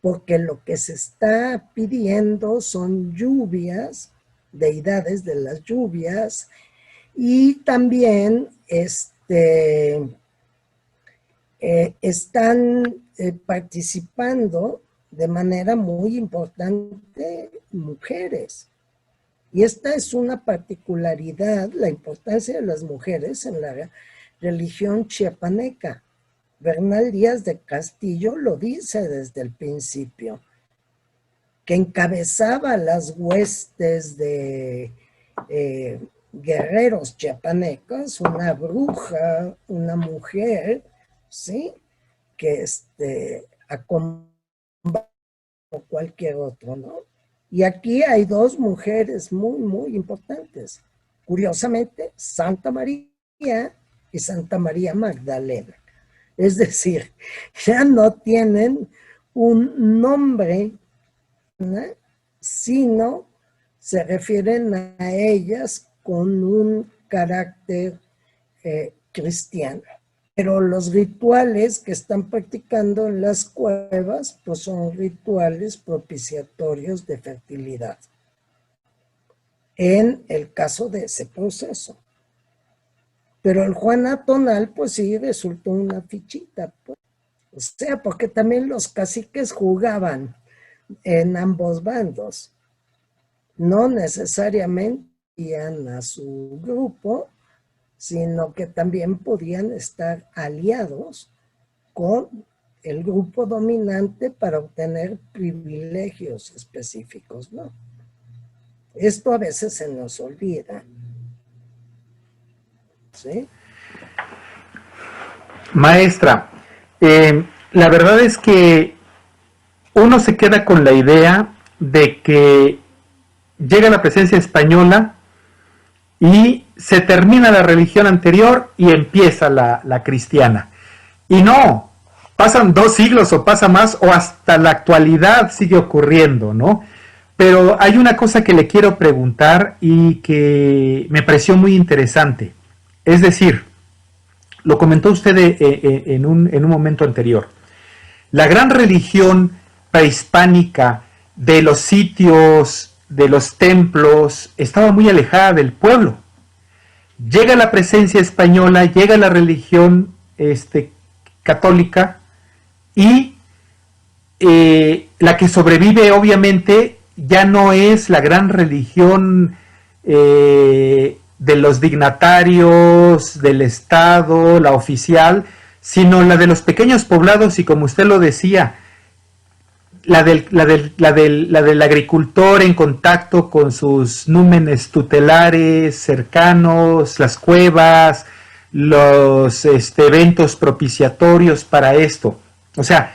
porque lo que se está pidiendo son lluvias, deidades de las lluvias, y también están participando de manera muy importante mujeres. Y esta es una particularidad, la importancia de las mujeres en la religión chiapaneca. Bernal Díaz de Castillo lo dice desde el principio, que encabezaba las huestes guerreros chiapanecos, una bruja, una mujer, ¿sí? Que acompaña a cualquier otro, ¿no? Y aquí hay dos mujeres muy, muy importantes. Curiosamente, Santa María y Santa María Magdalena. Es decir, ya no tienen un nombre, ¿no? Sino se refieren a ellas con un carácter cristiano. Pero los rituales que están practicando en las cuevas, pues son rituales propiciatorios de fertilidad. En el caso de ese proceso. Pero el Juana Tonal, pues sí, resultó una fichita. Pues. O sea, porque también los caciques jugaban en ambos bandos. No necesariamente iban a su grupo, sino que también podían estar aliados con el grupo dominante para obtener privilegios específicos, ¿no? Esto a veces se nos olvida. ¿Sí? Maestra, la verdad es que uno se queda con la idea de que llega la presencia española y se termina la religión anterior y empieza la cristiana. Y no, pasan 2 siglos o pasa más o hasta la actualidad sigue ocurriendo, ¿no? Pero hay una cosa que le quiero preguntar y que me pareció muy interesante. Es decir, lo comentó usted en un momento anterior. La gran religión prehispánica de los sitios, de los templos, estaba muy alejada del pueblo. Llega la presencia española, llega la religión católica y la que sobrevive obviamente ya no es la gran religión de los dignatarios, del Estado, la oficial, sino la de los pequeños poblados y como usted lo decía, la del agricultor en contacto con sus númenes tutelares cercanos, las cuevas, los eventos propiciatorios para esto. O sea,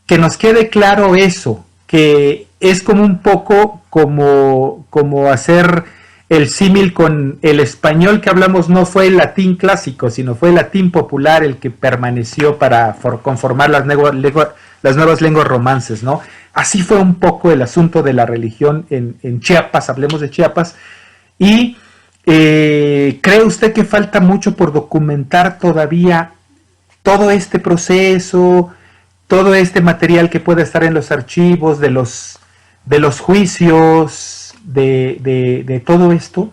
que nos quede claro eso, que es como un poco como hacer el símil con el español que hablamos no fue el latín clásico, sino fue el latín popular el que permaneció para conformar las nuevas lenguas romances, ¿no? Así fue un poco el asunto de la religión en Chiapas, hablemos de Chiapas, y ¿cree usted que falta mucho por documentar todavía todo este proceso, todo este material que puede estar en los archivos, de los juicios, de todo esto?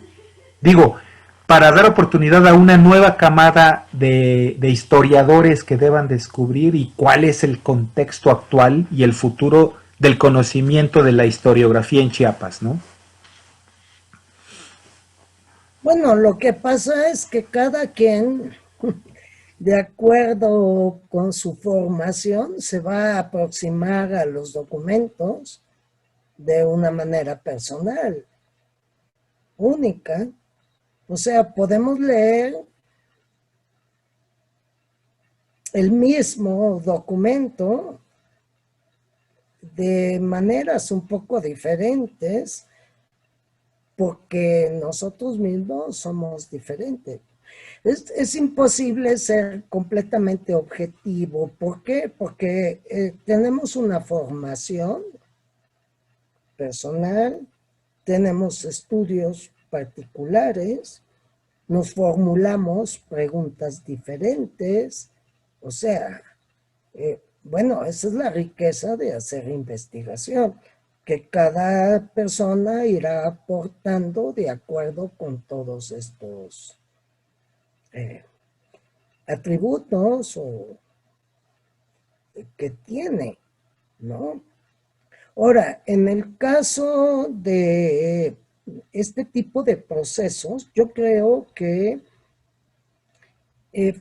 Digo, para dar oportunidad a una nueva camada de historiadores que deban descubrir y cuál es el contexto actual y el futuro del conocimiento de la historiografía en Chiapas, ¿no? Bueno, lo que pasa es que cada quien, de acuerdo con su formación, se va a aproximar a los documentos de una manera personal, única. O sea, podemos leer el mismo documento de maneras un poco diferentes porque nosotros mismos somos diferentes. Es imposible ser completamente objetivo. ¿Por qué? Porque tenemos una formación personal, tenemos estudios particulares, nos formulamos preguntas diferentes, o sea, bueno, esa es la riqueza de hacer investigación, que cada persona irá aportando de acuerdo con todos estos atributos que tiene, ¿no? Ahora, en el caso de este tipo de procesos, yo creo que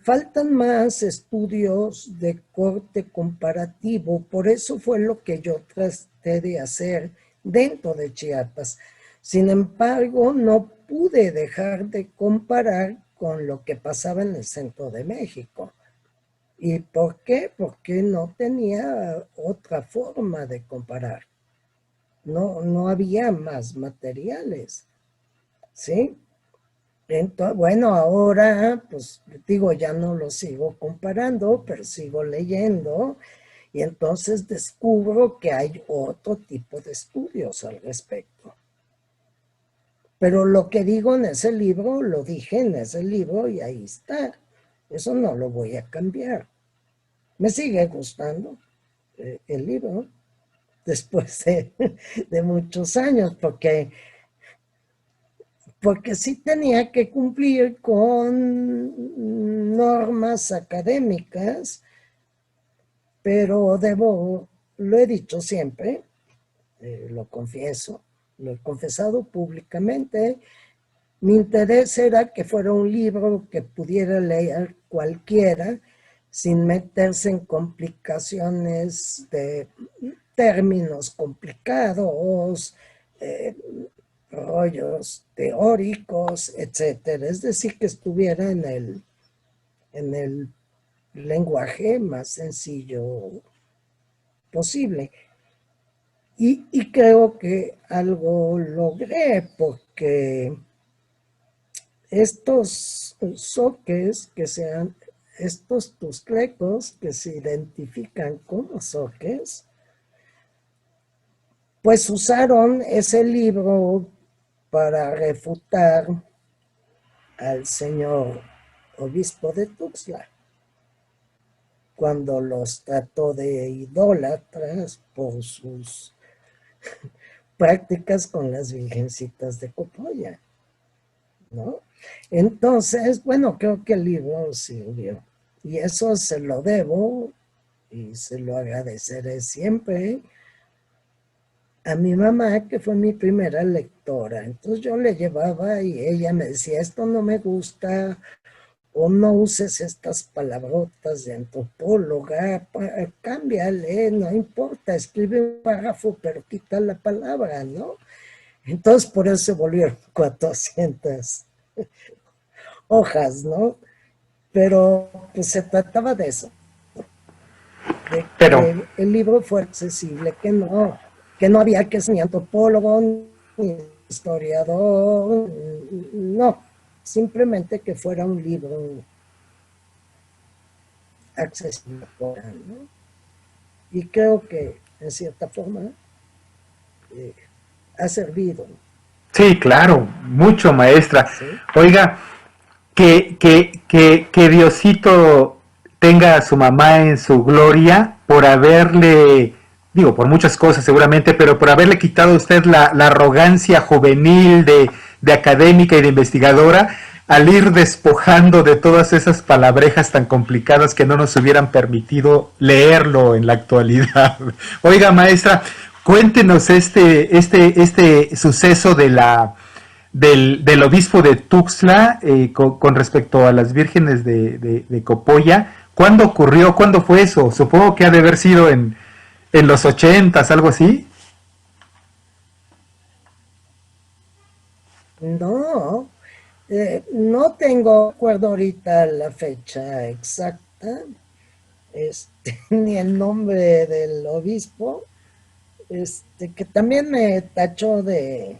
faltan más estudios de corte comparativo, por eso fue lo que yo traté de hacer dentro de Chiapas. Sin embargo, no pude dejar de comparar con lo que pasaba en el centro de México. ¿Y por qué? Porque no tenía otra forma de comparar. No había más materiales, ¿sí? Entonces, bueno, ahora, pues digo, ya no lo sigo comparando, pero sigo leyendo y entonces descubro que hay otro tipo de estudios al respecto. Pero lo que digo en ese libro, lo dije en ese libro y ahí está. Eso no lo voy a cambiar. Me sigue gustando el libro después de muchos años, porque sí tenía que cumplir con normas académicas, pero lo he dicho siempre, lo confieso, lo he confesado públicamente. Mi interés era que fuera un libro que pudiera leer cualquiera sin meterse en complicaciones de términos complicados, eh, rollos teóricos, etcétera. Es decir, que estuviera en el lenguaje más sencillo posible. Y creo que algo logré porque estos soques que sean, estos tusclecos que se identifican como soques, pues usaron ese libro para refutar al señor obispo de Tuxtla, cuando los trató de idólatras por sus prácticas con las virgencitas de Copolla, ¿no? Entonces, bueno, creo que el libro sirvió. Y eso se lo debo y se lo agradeceré siempre a mi mamá, que fue mi primera lectora. Entonces yo le llevaba y ella me decía, esto no me gusta, o no uses estas palabrotas de antropóloga, cámbiale, no importa, escribe un párrafo, pero quita la palabra, ¿no? Entonces por eso se volvieron 400 hojas, ¿no? Pero pues se trataba de eso, de Pero, que el libro fuera accesible, que no había que ser ni antropólogo, ni historiador, no, simplemente que fuera un libro accesible, ¿no? Y creo que en cierta forma eh, ha servido, sí, claro, mucho, maestra. ¿sí? Oiga, que Diosito tenga a su mamá en su gloria por haberle, digo, por muchas cosas seguramente, pero por haberle quitado a usted la arrogancia juvenil de académica y de investigadora al ir despojando de todas esas palabrejas tan complicadas que no nos hubieran permitido leerlo en la actualidad. Oiga, maestra, cuéntenos este suceso del obispo de Tuxtla con respecto a las vírgenes de Copolla. ¿Cuándo ocurrió? ¿Cuándo fue eso? Supongo que ha de haber sido en los 80s, algo así. No, no tengo acuerdo ahorita la fecha exacta, ni el nombre del obispo, que también me tachó de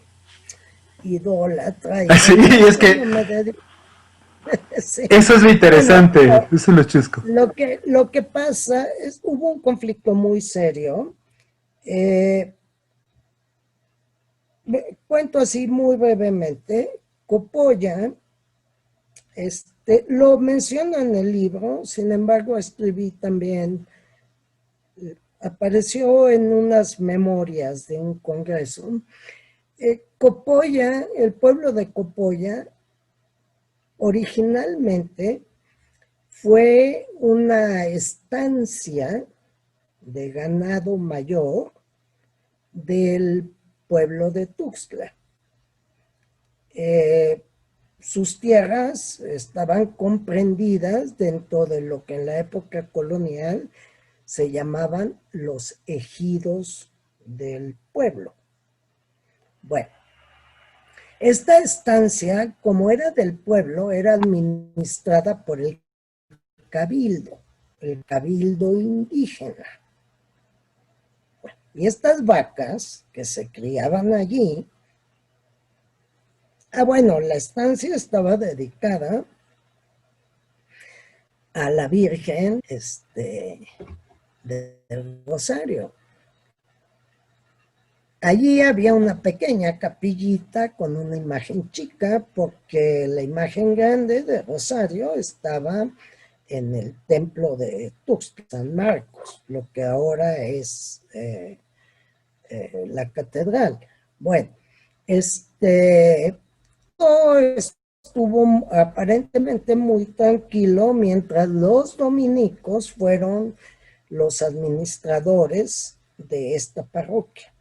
idólatra y Sí, demás. es que Bueno, me dedico. Sí. eso es lo Bueno, interesante, eso es lo chusco. lo que pasa es, hubo un conflicto muy serio. Eh, Cuento así muy brevemente. Copolla, lo menciono en el libro, sin embargo escribí también, apareció en unas memorias de un congreso. Copolla, el pueblo de Copolla, originalmente fue una estancia de ganado mayor del pueblo de Tuxtla. Eh, Sus tierras estaban comprendidas dentro de lo que en la época colonial se llamaban los ejidos del pueblo. Bueno, Esta estancia, como era del pueblo, era administrada por el cabildo indígena. Y estas vacas que se criaban allí, bueno, la estancia estaba dedicada a la Virgen del Rosario. Allí había una pequeña capillita con una imagen chica, porque la imagen grande de Rosario estaba en el templo de Tuxtla, San Marcos, lo que ahora es la catedral. Bueno, todo estuvo aparentemente muy tranquilo mientras los dominicos fueron los administradores de esta parroquia.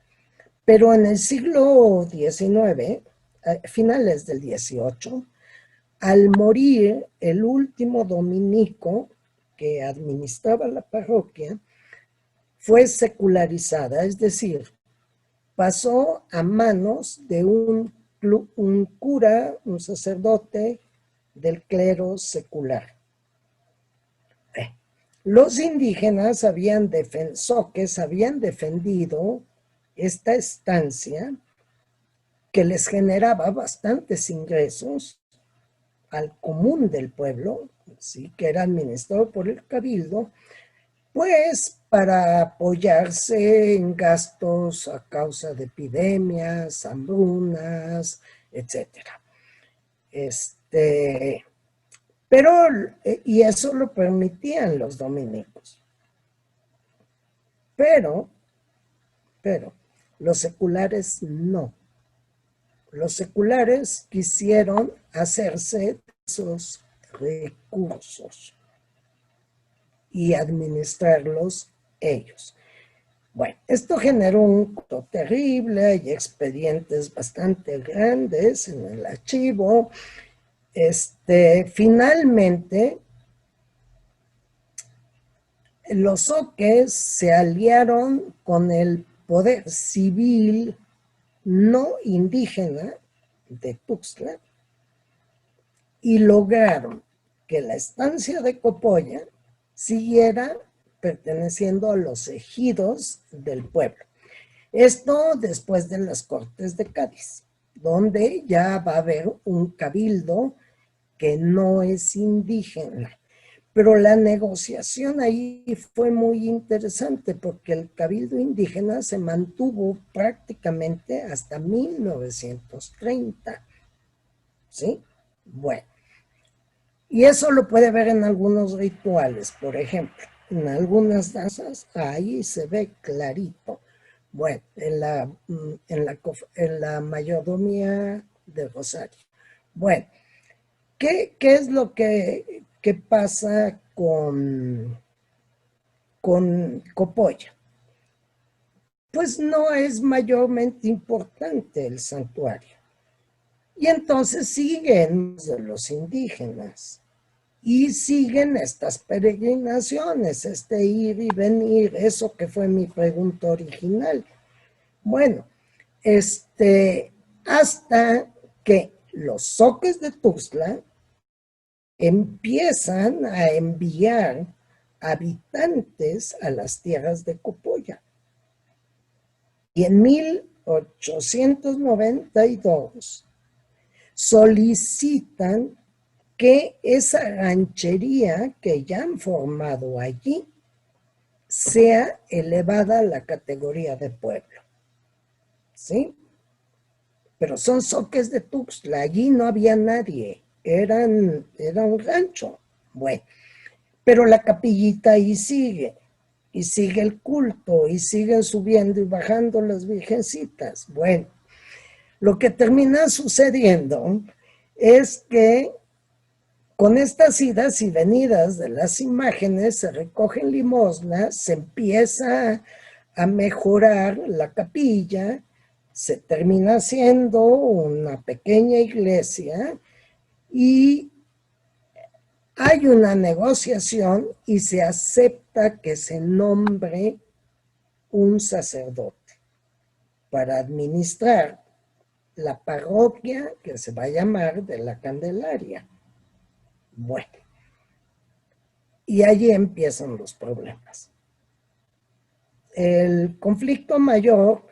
Pero en el siglo XIX, finales del XVIII, al morir el último dominico que administraba la parroquia, fue secularizada, es decir, pasó a manos de un cura, un sacerdote del clero secular. Los indígenas habían defendido esta estancia que les generaba bastantes ingresos al común del pueblo, ¿sí?, que era administrado por el cabildo, pues para apoyarse en gastos a causa de epidemias, hambrunas, etc. Y eso lo permitían los dominicos. Pero los seculares no. Los seculares quisieron hacerse de esos recursos y administrarlos ellos. Bueno, esto generó un costo terrible, hay expedientes bastante grandes en el archivo. Finalmente, los zoques se aliaron con el poder civil no indígena de Tuxtla y lograron que la estancia de Copolla siguiera perteneciendo a los ejidos del pueblo. Esto después de las Cortes de Cádiz, donde ya va a haber un cabildo que no es indígena. Pero la negociación ahí fue muy interesante porque el cabildo indígena se mantuvo prácticamente hasta 1930. ¿Sí? Bueno. Y eso lo puede ver en algunos rituales, por ejemplo. En algunas danzas, ahí se ve clarito. Bueno, en la mayordomía de Rosario. Bueno, ¿qué es lo que pasa con Copolla? Pues no es mayormente importante el santuario. Y entonces siguen los indígenas y siguen estas peregrinaciones, ir y venir, eso que fue mi pregunta original. Bueno, hasta que los zoques de Tuxtla empiezan a enviar habitantes a las tierras de Copolla. Y en 1892 solicitan que esa ranchería que ya han formado allí sea elevada a la categoría de pueblo. ¿Sí? Pero son zoques de Tuxtla, allí no había nadie, era un rancho. Bueno, pero la capillita ahí sigue, y sigue el culto, y siguen subiendo y bajando las virgencitas. Bueno, lo que termina sucediendo es que con estas idas y venidas de las imágenes se recogen limosnas, se empieza a mejorar la capilla, se termina haciendo una pequeña iglesia y hay una negociación y se acepta que se nombre un sacerdote para administrar la parroquia que se va a llamar de la Candelaria. Bueno, y allí empiezan los problemas. El conflicto mayor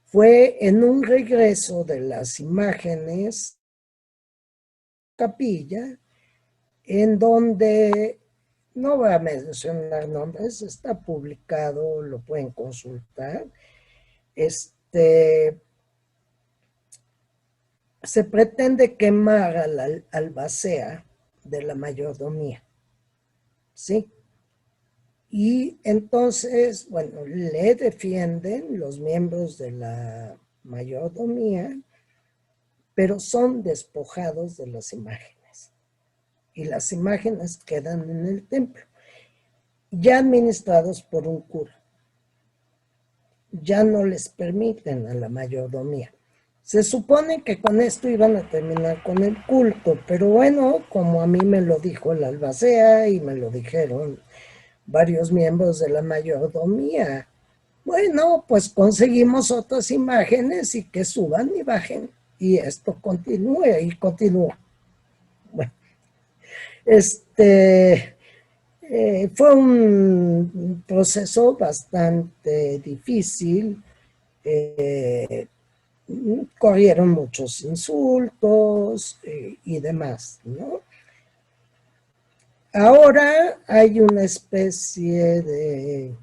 fue en un regreso de las imágenes capilla, en donde, no voy a mencionar nombres, está publicado, lo pueden consultar, se pretende quemar a la albacea de la mayordomía, ¿sí? Y entonces, bueno, le defienden los miembros de la mayordomía, pero son despojados de las imágenes. Y las imágenes quedan en el templo, ya administrados por un cura. Ya no les permiten a la mayordomía. Se supone que con esto iban a terminar con el culto, pero bueno, como a mí me lo dijo la albacea y me lo dijeron varios miembros de la mayordomía, bueno, pues conseguimos otras imágenes y que suban y bajen, y esto continúe y continúa. Bueno, fue un proceso bastante difícil, corrieron muchos insultos y demás, ¿no? Ahora hay una especie de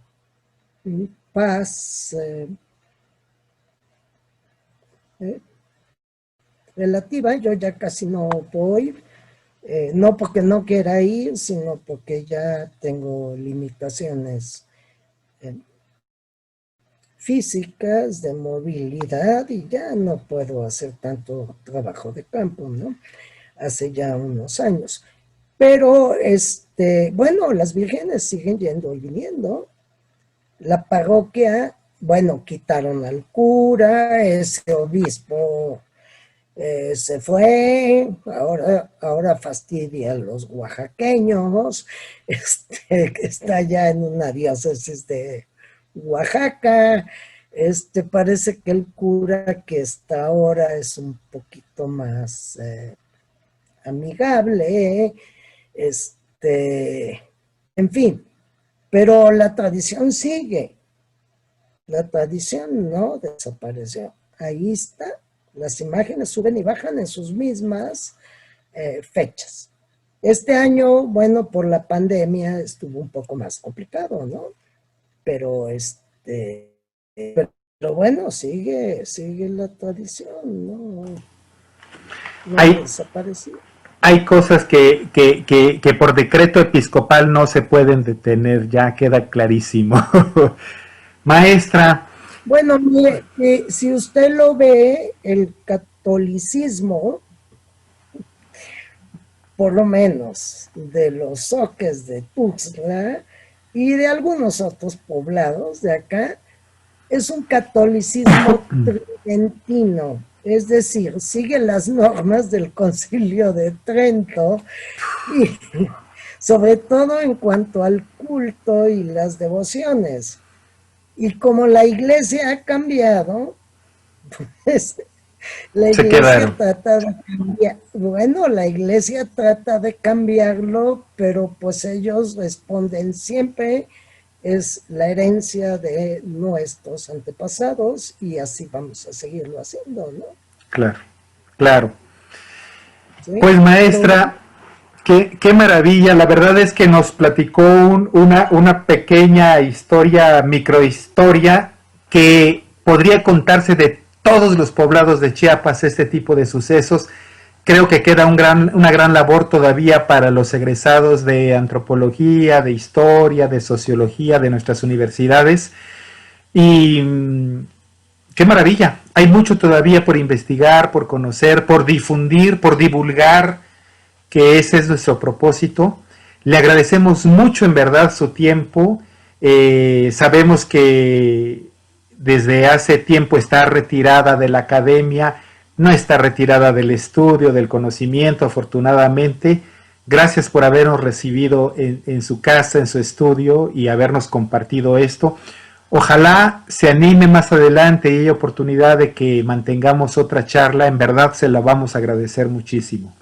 paz relativa. Yo ya casi no voy, no porque no quiera ir, sino porque ya tengo limitaciones físicas, de movilidad, y ya no puedo hacer tanto trabajo de campo, ¿no? Hace ya unos años. Pero, bueno, las vírgenes siguen yendo y viniendo. La parroquia, bueno, quitaron al cura, ese obispo se fue, ahora fastidia a los oaxaqueños, está ya en una diócesis de Oaxaca. Parece que el cura que está ahora es un poquito más amigable, en fin, pero la tradición sigue, la tradición no desapareció, ahí está, las imágenes suben y bajan en sus mismas fechas. Este año, bueno, por la pandemia estuvo un poco más complicado, ¿no? Pero pero bueno, sigue la tradición, ¿no? No ha desaparecido. Hay cosas que por decreto episcopal no se pueden detener, ya queda clarísimo. Maestra. Bueno, mire, si usted lo ve, el catolicismo, por lo menos de los zoques de Tuxtla y de algunos otros poblados de acá, es un catolicismo tridentino, es decir, sigue las normas del Concilio de Trento y sobre todo en cuanto al culto y las devociones. Y como la iglesia ha cambiado, pues la iglesia trata de cambiar, bueno, la iglesia trata de cambiarlo, pero pues ellos responden siempre, es la herencia de nuestros antepasados y así vamos a seguirlo haciendo, ¿no? Claro, claro. ¿Sí? Pues maestra, qué maravilla, la verdad es que nos platicó una pequeña historia, microhistoria, que podría contarse de todos los poblados de Chiapas, este tipo de sucesos. Creo que queda una gran labor todavía para los egresados de antropología, de historia, de sociología de nuestras universidades. Y qué maravilla, hay mucho todavía por investigar, por conocer, por difundir, por divulgar, que ese es nuestro propósito. Le agradecemos mucho en verdad su tiempo. Sabemos que desde hace tiempo está retirada de la academia, no está retirada del estudio, del conocimiento, afortunadamente. Gracias por habernos recibido en su casa, en su estudio y habernos compartido esto. Ojalá se anime más adelante y hay oportunidad de que mantengamos otra charla. En verdad se la vamos a agradecer muchísimo.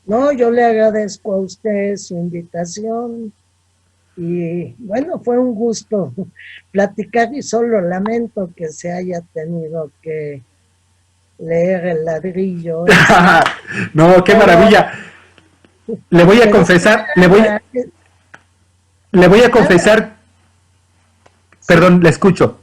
No, yo le agradezco a usted su invitación y bueno, fue un gusto platicar y solo lamento que se haya tenido que leer el ladrillo ese. No, qué Pero, maravilla. Le voy a pero sí, confesar, eh, le voy a nada, confesar, sí. perdón, le escucho.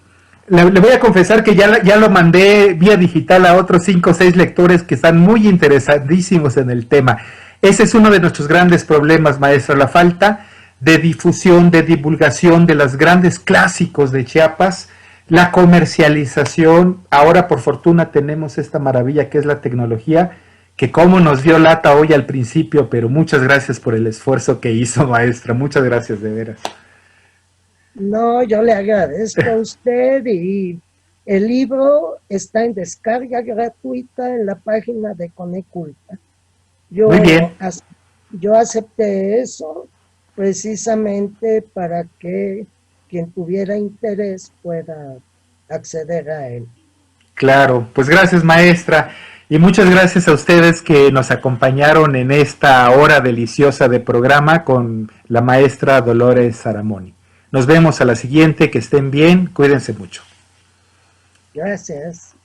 Le voy a confesar que ya lo mandé vía digital a otros 5 o 6 lectores que están muy interesadísimos en el tema. Ese es uno de nuestros grandes problemas, maestra, la falta de difusión, de divulgación de los grandes clásicos de Chiapas, la comercialización. Ahora, por fortuna, tenemos esta maravilla que es la tecnología, que como nos dio lata hoy al principio, pero muchas gracias por el esfuerzo que hizo, maestra. Muchas gracias, de veras. No, yo le agradezco a usted y el libro está en descarga gratuita en la página de Coneculta. Muy Yo, bien. yo acepté eso precisamente para que quien tuviera interés pueda acceder a él. Claro, pues gracias maestra y muchas gracias a ustedes que nos acompañaron en esta hora deliciosa de programa con la maestra Dolores Saramoni. Nos vemos a la siguiente, que estén bien, cuídense mucho. Gracias.